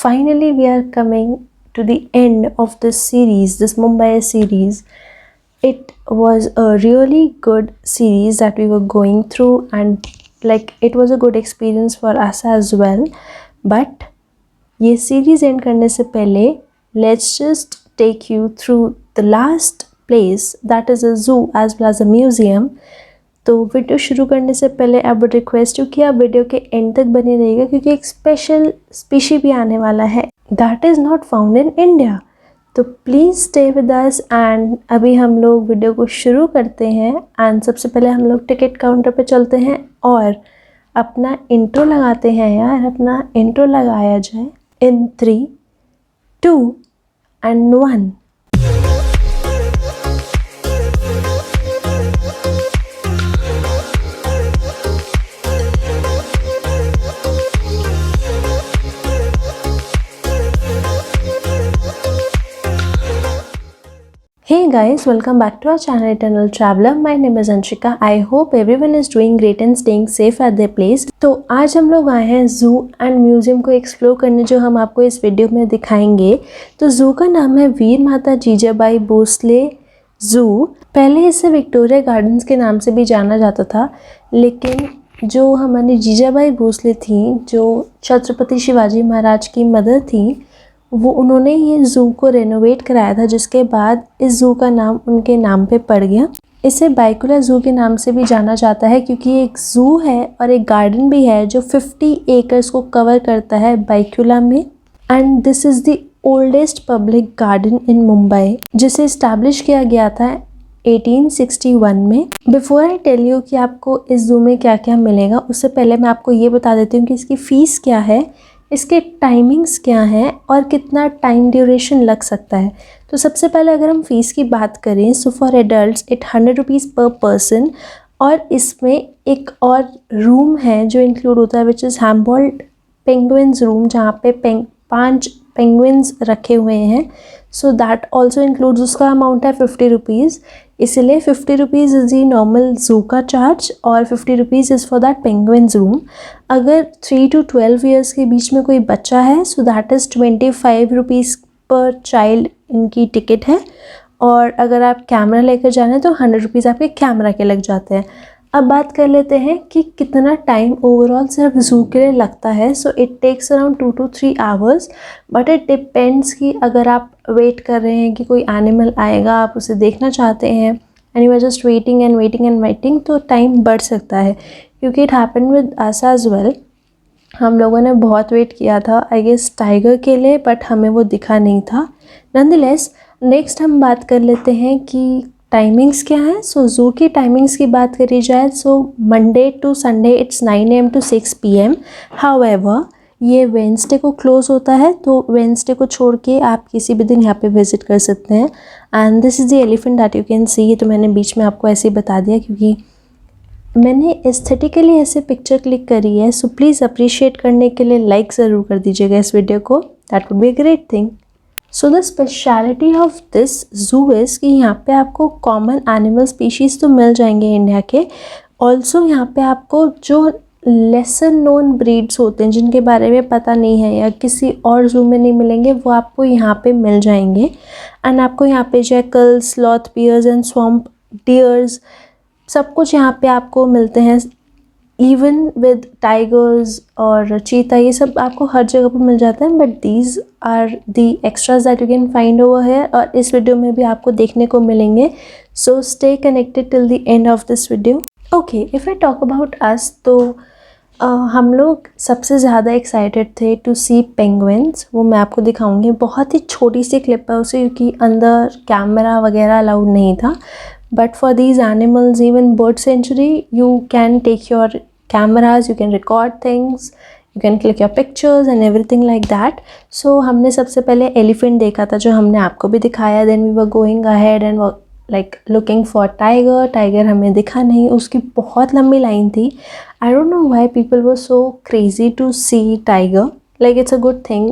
finally we are coming to the end of this series, this Mumbai series. It was a really good series that we were going through, and like it was a good experience for us as well. But ये series end करने से पहले let's just take you through the last place, that is a zoo as well as a museum. तो video शुरू करने से पहले I would request you कि आप वीडियो के एंड तक बने रहिएगा, क्योंकि एक स्पेशल स्पीशी भी आने वाला है that is not found in India. तो please stay with us. And अभी हम लोग वीडियो को शुरू करते हैं. एंड सबसे पहले हम लोग टिकट काउंटर पे चलते हैं और अपना इंट्रो लगाते हैं. यार अपना इंट्रो लगाया जाए इन 3, 2 and 1. Hey guys, welcome back to our channel Eternal Traveler. My name is Anshika. I hope everyone is doing great and staying safe at their place. तो आज हम लोग आए हैं ज़ू एंड म्यूज़ियम को एक्सप्लोर करने, जो हम आपको इस वीडियो में दिखाएंगे. तो ज़ू का नाम है वीर माता जीजाबाई भोसले ज़ू. पहले इसे विक्टोरिया गार्डन्स के नाम से भी जाना जाता था, लेकिन जो हमारी जीजाबाई भोसले थी, जो छत्रपति शिवाजी महाराज की मदर थी, वो उन्होंने ये ज़ू को रेनोवेट कराया था, जिसके बाद इस ज़ू का नाम उनके नाम पे पड़ गया. इसे बाइकुला ज़ू के नाम से भी जाना जाता है, क्योंकि ये एक ज़ू है और एक गार्डन भी है जो 50 एकर्स को कवर करता है बाइकुला में. And this is the oldest public garden इन मुंबई, जिसे इस्टेब्लिश किया गया था 1861 में. बिफोर आई टेल यू कि आपको इस ज़ू में क्या क्या मिलेगा, उससे पहले मैं आपको ये बता देती हूँ कि इसकी फ़ीस क्या है, इसके टाइमिंग्स क्या हैं और कितना टाइम ड्यूरेशन लग सकता है. तो सबसे पहले अगर हम फ़ीस की बात करें, so for adults it 100 rupees per person. और इसमें एक और रूम है जो इंक्लूड होता है, विच इज़ हैम्बोल्ट पेंगुइन्स रूम, जहाँ पे 5 पेंगुइन्स रखे हुए हैं. So that also includes. उसका अमाउंट है 50 रुपीज़. इसलिए 50 rupees is the normal zoo का चार्ज और 50 rupees is for that penguins room. अगर 3 to 12 ईयर्स के बीच में कोई बच्चा है, सो दैट इज़ 25 रुपीज़ पर चाइल्ड इनकी टिकट है. और अगर आप कैमरा लेकर जाना है तो 100 रुपीज़ आपके कैमरा के लग जाते हैं. अब बात कर लेते हैं कि कितना टाइम ओवरऑल सिर्फ ज़ू के लिए लगता है. So it takes around 2 to 3 hours, but it depends कि अगर आप वेट कर रहे हैं कि कोई एनिमल आएगा, आप उसे देखना चाहते हैं and you are just waiting and waiting and waiting, तो टाइम बढ़ सकता है. क्योंकि it happen with us as well. हम लोगों ने बहुत वेट किया था आई गेस टाइगर के लिए, बट हमें वो दिखा नहीं था. नॉनदलेस नेक्स्ट हम बात कर लेते हैं कि टाइमिंग्स क्या है. सो ज़ू की टाइमिंग्स की बात करी जाए, so Monday to Sunday it's 9 AM to 6 PM. However ये वेंसडे को क्लोज़ होता है, तो वेंसडे को छोड़ के आप किसी भी दिन यहाँ पे विज़िट कर सकते हैं. And this is the elephant that you can see. तो मैंने बीच में आपको ऐसे ही बता दिया क्योंकि मैंने एस्थेटिकली ऐसे पिक्चर क्लिक करी है. सो प्लीज़ अप्रिशिएट करने के लिए लाइक ज़रूर कर दीजिएगा इस वीडियो को. That would be a great thing. So the speciality of this zoo is कि यहाँ पे आपको कॉमन एनिमल स्पीशीज़ तो मिल जाएंगे इंडिया के. ऑल्सो यहाँ पे आपको जो लेसर नोन ब्रीड्स होते हैं, जिनके बारे में पता नहीं है या किसी और ज़ू में नहीं मिलेंगे, वो आपको यहाँ पे मिल जाएंगे. एंड आपको यहाँ पे jackals, sloth bears and swamp deers सब कुछ यहाँ पे आपको मिलते हैं. इवन विद टाइगर्स और चीता, ये सब आपको हर जगह पर मिल जाता है. But these are the extras that you can find over here, और इस वीडियो में भी आपको देखने को मिलेंगे. So stay connected till the end of this video. Okay, if I talk about us, तो हम लोग सबसे ज़्यादा एक्साइटेड थे टू सी पेंगुइन्स. वो मैं आपको दिखाऊंगी. बहुत ही छोटी सी क्लिप है उसे, क्योंकि अंदर कैमरा वगैरह अलाउड नहीं था. But for these animals, even bird sanctuary, you can take your cameras, you can record things, you can click your pictures and everything like that. So हमने सबसे पहले elephant देखा था, जो हमने आपको भी दिखाया. Then we were going ahead and were like looking for tiger. Tiger हमें दिखा नहीं, उसकी बहुत लंबी लाइन थी. I don't know why people were so crazy to see tiger. Like it's a good thing.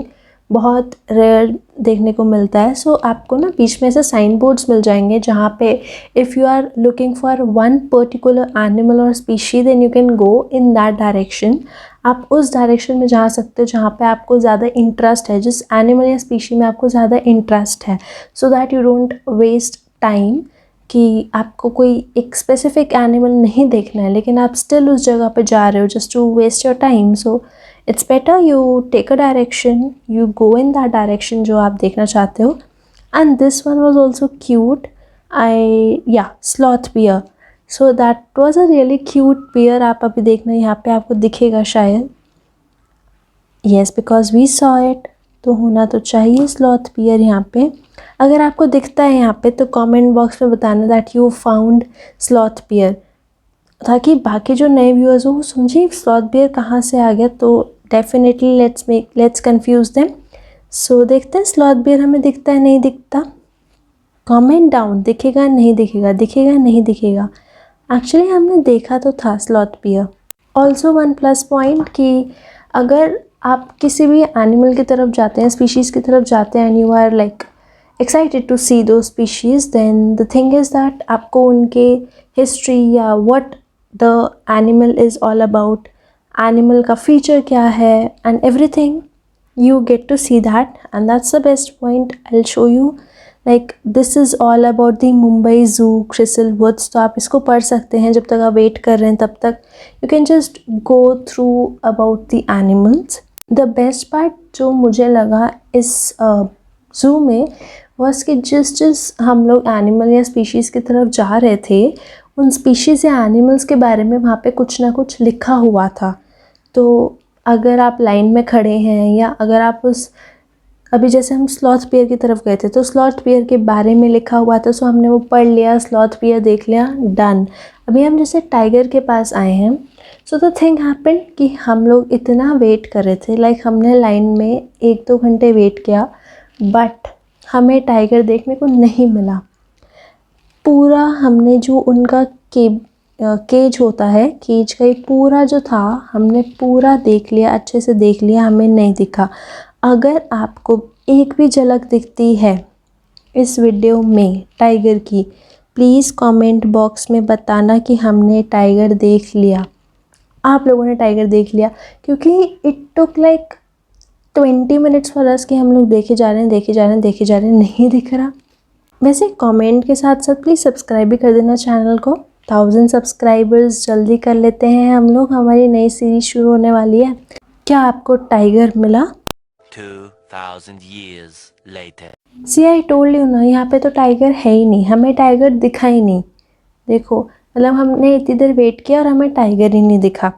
बहुत रेयर देखने को मिलता है. सो आपको ना बीच में ऐसे साइन बोर्ड्स मिल जाएंगे, जहाँ पे if you are looking for one particular animal और species, then you can go in that direction. आप उस डायरेक्शन में जा सकते हो जहाँ पे आपको ज़्यादा इंटरेस्ट है, जिस एनिमल या स्पीशी में आपको ज़्यादा इंटरेस्ट है, so that you don't waste time कि आपको कोई एक स्पेसिफिक एनिमल नहीं देखना है लेकिन आप स्टिल उस जगह पे जा रहे हो just to waste your time. So it's better you take a direction, you go in that direction जो आप देखना चाहते हो. And this one was also cute. Sloth bear. So that was a really cute bear. आप अभी देखना यहाँ पे आपको दिखेगा शायद. Yes, because we saw it. तो होना तो चाहिए स्लॉथ बियर यहाँ पे. अगर आपको दिखता है यहाँ पे तो कमेंट बॉक्स में बताना that you found sloth bear, ताकि बाकी जो नए व्यूअर्स हो वो समझे स्लॉथ बियर कहाँ से आ गया. तो डेफिनेटली लेट्स कंफ्यूज देम. सो देखते हैं स्लॉथ बियर हमें दिखता है नहीं दिखता. Comment down. दिखेगा नहीं दिखेगा, दिखेगा नहीं दिखेगा. एक्चुअली हमने देखा तो था sloth bear. Also one plus point कि अगर आप किसी भी एनिमल की तरफ जाते हैं, स्पीशीज़ की तरफ जाते हैं and you are like excited to see those species, then the thing is that आपको उनके history या what the animal is all about, animal का feature क्या है and everything, you get to see that. And that's the best point. I'll show you. Like this is all about the Mumbai Zoo Crisil Woods. तो आप इसको पढ़ सकते हैं जब तक आप वेट कर रहे हैं तब तक. You can just go through about the animals. The best part जो मुझे लगा इस ज़ू में वॉज कि जिस हम लोग एनिमल या स्पीशीज़ की तरफ जा रहे थे उन स्पीशीज़ या एनिमल्स के बारे में वहाँ पे कुछ ना कुछ लिखा हुआ था. तो अगर आप लाइन में खड़े हैं या अगर आप अभी जैसे हम स्लॉथ बियर की तरफ गए थे तो स्लॉथ बियर के बारे में लिखा हुआ था. सो हमने वो पढ़ लिया, स्लॉथ बियर देख लिया, डन. अभी हम जैसे टाइगर के पास आए हैं. सो द थिंग हैपेंड कि हम लोग इतना वेट कर रहे थे, लाइक हमने लाइन में 1-2 घंटे वेट किया, बट हमें टाइगर देखने को नहीं मिला. पूरा हमने जो उनका केज होता है, केज का ही पूरा जो था हमने पूरा देख लिया, अच्छे से देख लिया, हमें नहीं दिखा. अगर आपको एक भी झलक दिखती है इस वीडियो में टाइगर की, प्लीज़ कमेंट बॉक्स में बताना कि हमने टाइगर देख लिया, आप लोगों ने टाइगर देख लिया. क्योंकि it took like 20 minutes for us कि हम लोग देखे जा रहे हैं, नहीं दिख रहा. वैसे कमेंट के साथ साथ प्लीज़ सब्सक्राइब भी कर देना चैनल को. 1000 सब्सक्राइबर्स जल्दी कर लेते हैं हम लोग. हमारी नई सीरीज शुरू होने वाली है. क्या आपको टाइगर मिला? 2000 years later. See I told you ना, यहाँ पे तो टाइगर है ही नहीं, हमें टाइगर दिखा ही नहीं. देखो मतलब हमने इतनी देर वेट किया और हमें टाइगर ही नहीं दिखा.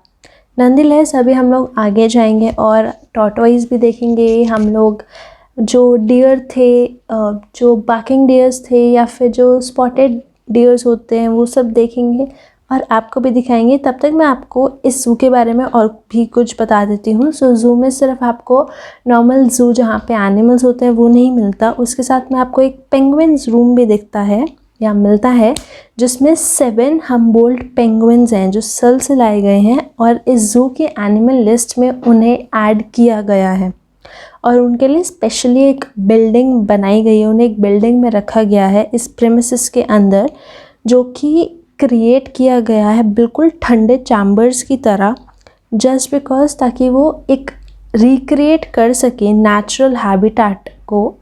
नंदीलेस अभी हम लोग आगे जाएंगे और टॉर्टोइज भी देखेंगे. हम लोग जो डियर थे, जो बाकिंग डियर्स थे या फिर जो स्पॉटेड डियर्स होते हैं वो सब देखेंगे और आपको भी दिखाएंगे. तब तक मैं आपको इस ज़ू के बारे में और भी कुछ बता देती हूँ. सो ज़ू में सिर्फ आपको नॉर्मल ज़ू जहाँ पे एनिमल्स होते हैं वो नहीं मिलता, उसके साथ में आपको एक पेंगुइन्स रूम भी दिखता है या मिलता है, जिसमें 7 हम्बोल्ट पेंगुइन्स हैं जो सल से लाए गए हैं और इस ज़ू के एनिमल लिस्ट में उन्हें ऐड किया गया है. और उनके लिए स्पेशली एक बिल्डिंग बनाई गई है, उन्हें एक बिल्डिंग में रखा गया है इस प्रेमिसेस के अंदर, जो कि क्रिएट किया गया है बिल्कुल ठंडे चैम्बर्स की तरह, जस्ट बिकॉज ताकि वो एक रिक्रिएट कर सके नेचुरल हैबिटेट को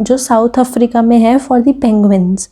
जो साउथ अफ्रीका में है फॉर द पेंगुइन्स.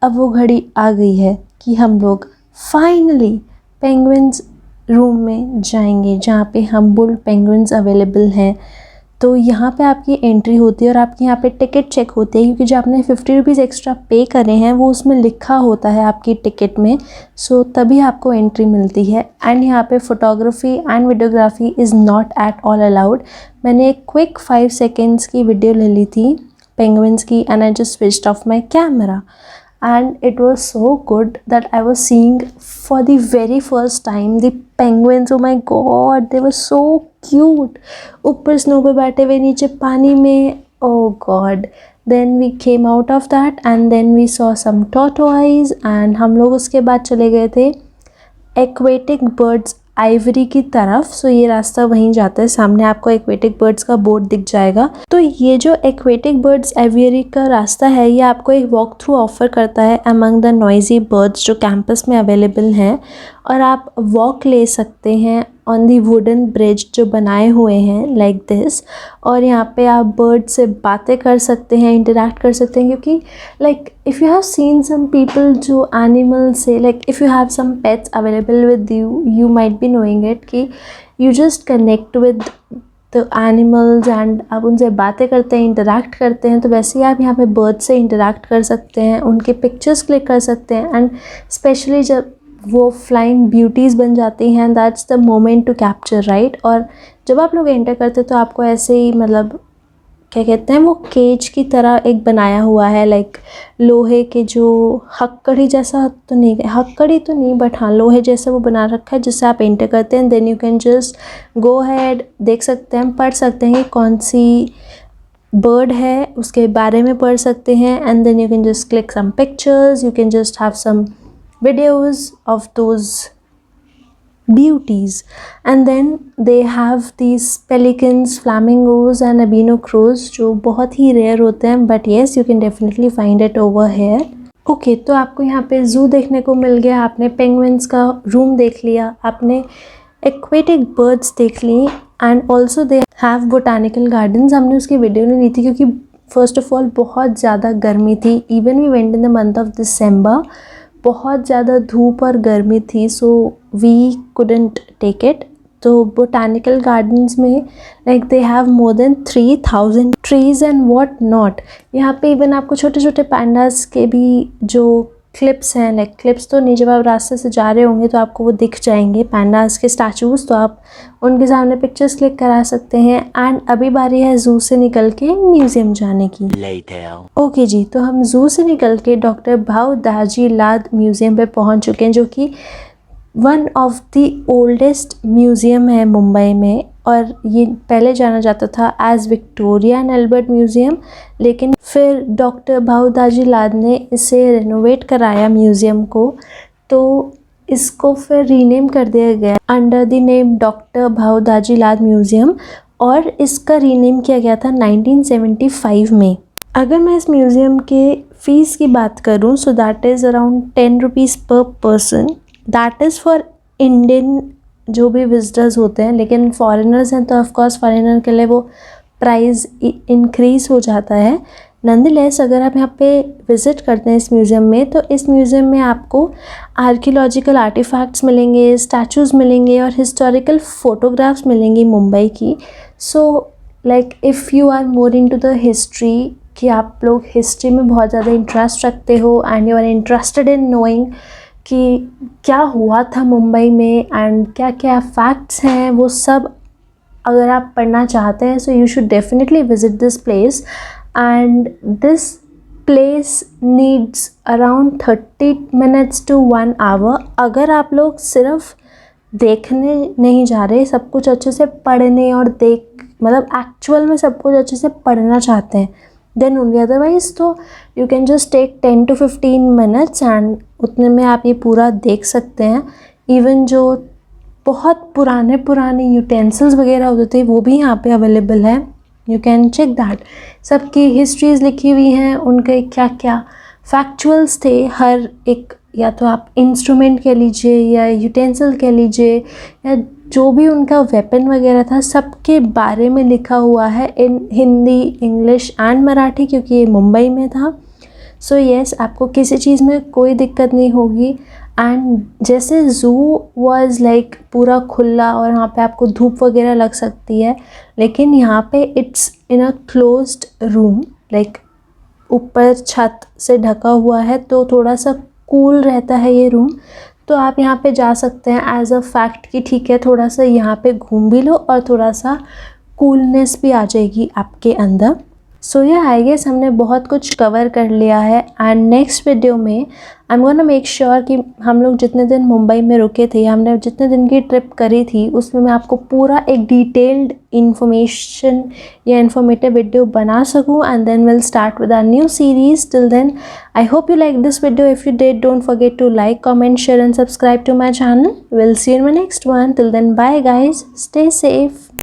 अब वो घड़ी आ गई है कि हम लोग फाइनली पेंगुइन्स रूम में जाएंगे जहाँ पे हम बुल पेंगुइन्स अवेलेबल हैं। तो यहाँ पे आपकी एंट्री होती है और आपकी यहाँ पे टिकट चेक होती है, क्योंकि जो आपने 50 रुपीज़ एक्स्ट्रा पे करे हैं वो उसमें लिखा होता है आपकी टिकट में। सो तभी आपको एंट्री मिलती है। एंड यहाँ पे photography and videography is not at all allowed. मैंने एक क्विक 5 सेकेंड्स की वीडियो ले ली थी पेंगुइन्स की and I just switched of my camera and it was so good that I was seeing for the very first time the penguins. Oh my god, they were so cute. ऊपर snow पे बैठे हुए नीचे पानी में. Oh god. Then we came out of that and then we saw some tortoise and हम लोग उसके बाद चले गए थे एक्वेटिक बर्ड्स आइवरी की तरफ. सो ये रास्ता वहीं जाता है, सामने आपको एक्वेटिक बर्ड्स का बोर्ड दिख जाएगा. तो ये जो एक्वेटिक बर्ड्स आइवरी का रास्ता है ये आपको एक वॉक थ्रू ऑफर करता है अमंग द नॉइजी बर्ड्स जो कैंपस में अवेलेबल हैं. और आप वॉक ले सकते हैं ऑन दी वुडन ब्रिज जो बनाए हुए हैं लाइक दिस. और यहाँ पे आप बर्ड से बातें कर सकते हैं, इंटरेक्ट कर सकते हैं, क्योंकि like if you have seen some people जो एनिमल से like if you have some pets available with you might be knowing it कि you just connect with the animals and आप उनसे बातें करते हैं, इंटरेक्ट करते हैं. तो वैसे ही आप यहाँ पे बर्ड से इंटरेक्ट कर सकते हैं, उनके पिक्चर्स क्लिक कर सकते हैं. एंड स्पेशली जब वो फ्लाइंग ब्यूटीज़ बन जाती हैं, that's the moment to capture right. और जब आप लोग एंटर करते तो आपको ऐसे ही मतलब क्या कहते हैं वो केज की तरह एक बनाया हुआ है, लाइक लोहे के जो हक्कड़ी जैसा तो नहीं, हक्कड़ी तो नहीं बट हाँ लोहे जैसा वो बना रखा है जिससे आप एंटर करते हैं. Then you can just go ahead, देख सकते हैं, पढ़ सकते हैं कि कौन सी बर्ड है उसके बारे में पढ़ सकते हैं. And then you can just click some pictures, you can just have some videos of those beauties. And then they have these pelicans, flamingos and albino crows जो बहुत ही रेयर होते हैं, but yes you can definitely find it over here. Okay तो आपको यहाँ पे zoo देखने को मिल गया, आपने पेंगुइन्स का रूम देख लिया, आपने एक्वेटिक बर्ड्स देख ली and also they have botanical gardens. हमने उसकी वीडियो नहीं ली थी क्योंकि फर्स्ट ऑफ ऑल बहुत ज़्यादा गर्मी थी. Even we went in the month of December, बहुत ज़्यादा धूप और गर्मी थी, so we couldn't take it. तो बोटानिकल गार्डन्स में like they have more than 3000 trees and what not. यहाँ पे इवन आपको छोटे छोटे पैंडास के भी जो क्लिप्स हैं, लाइक क्लिप्स तो नहीं, जब आप रास्ते से जा रहे होंगे तो आपको वो दिख जाएंगे पैंडास के स्टैचूज़, तो आप उनके सामने पिक्चर्स क्लिक करा सकते हैं. एंड अभी बारी है ज़ू से निकल के म्यूज़ियम जाने की. ओके जी, तो हम ज़ू से निकल के डॉक्टर भाऊ दाजी लाद म्यूज़ियम पे पहुंच चुके हैं जो कि one of the oldest museum है मुंबई में. और ये पहले जाना जाता था as Victoria and Albert museum, लेकिन फिर डॉक्टर भाऊ दाजी लाद ने इसे रेनोवेट कराया म्यूज़ियम को, तो इसको फिर रीनेम कर दिया गया under the name doctor Bhau Daji लाद म्यूज़ियम. और इसका रीनेम किया गया था 1975 में. अगर मैं इस म्यूज़ियम के फ़ीस की बात करूं so that is around 10 rupees per person. That is for Indian जो भी विजिटर्स होते हैं, लेकिन फॉरेनर्स हैं तो ऑफकोर्स फॉरेनर के लिए वो प्राइस इंक्रीज़ हो जाता है. नंदलेस अगर आप यहाँ पे विज़िट करते हैं इस म्यूज़ियम में, तो इस म्यूज़ियम में आपको आर्कियोलॉजिकल आर्टिफैक्ट्स मिलेंगे, स्टैचूज़ मिलेंगे और हिस्टोरिकल फ़ोटोग्राफ्स मिलेंगी मुंबई की. So like if you are more into the history, कि आप लोग हिस्ट्री में बहुत ज़्यादा इंटरेस्ट रखते हो and you are interested in knowing कि क्या हुआ था मुंबई में एंड क्या क्या फैक्ट्स हैं, वो सब अगर आप पढ़ना चाहते हैं, so you should definitely visit this place. And this place needs around 30 minutes to 1 hour. अगर आप लोग सिर्फ देखने नहीं जा रहे, सब कुछ अच्छे से पढ़ने और मतलब एक्चुअल में सब कुछ अच्छे से पढ़ना चाहते हैं, देन ओनली. अदरवाइज़ तो you can just take 10 to 15 minutes and उतने में आप ये पूरा देख सकते हैं. इवन जो बहुत पुराने यूटेंसिल्स वगैरह होते थे वो भी यहाँ पे अवेलेबल है, यू कैन चेक दैट. सबकी हिस्ट्रीज़ लिखी हुई हैं, उनके क्या क्या फैक्चुअल्स थे हर एक, या तो आप इंस्ट्रूमेंट कह लीजिए या यूटेंसिल कह लीजिए या जो भी उनका वेपन वगैरह था, सबके बारे में लिखा हुआ है इन हिंदी, इंग्लिश एंड मराठी, क्योंकि ये मुंबई में था. सो येस, आपको किसी चीज़ में कोई दिक्कत नहीं होगी। एंड जैसे ज़ू वाज लाइक पूरा खुला और यहाँ पे आपको धूप वगैरह लग सकती है, लेकिन यहाँ पे it's in a closed room, like ऊपर छत से ढका हुआ है, तो थोड़ा सा कूल रहता है ये रूम। तो आप यहाँ पे जा सकते हैं एज अ फैक्ट कि ठीक है, थोड़ा सा यहाँ पे घूम भी लो और थोड़ा सा कूलनेस भी आ जाएगी आपके अंदर। सो ये आई गेस हमने बहुत कुछ कवर कर लिया है। एंड नेक्स्ट वीडियो में I am gonna make sure कि हम लोग जितने दिन मुंबई में रुके थे, हमने जितने दिन की ट्रिप करी थी, उसमें मैं आपको पूरा एक डिटेल्ड इन्फॉर्मेशन या इन्फॉर्मेटिव वीडियो बना सकूं। And then will start with our new series. Till then I hope you like this video. If you did, don't forget to like, comment, share and subscribe to my channel. We'll see you in my next one. Till then, bye guys, stay safe.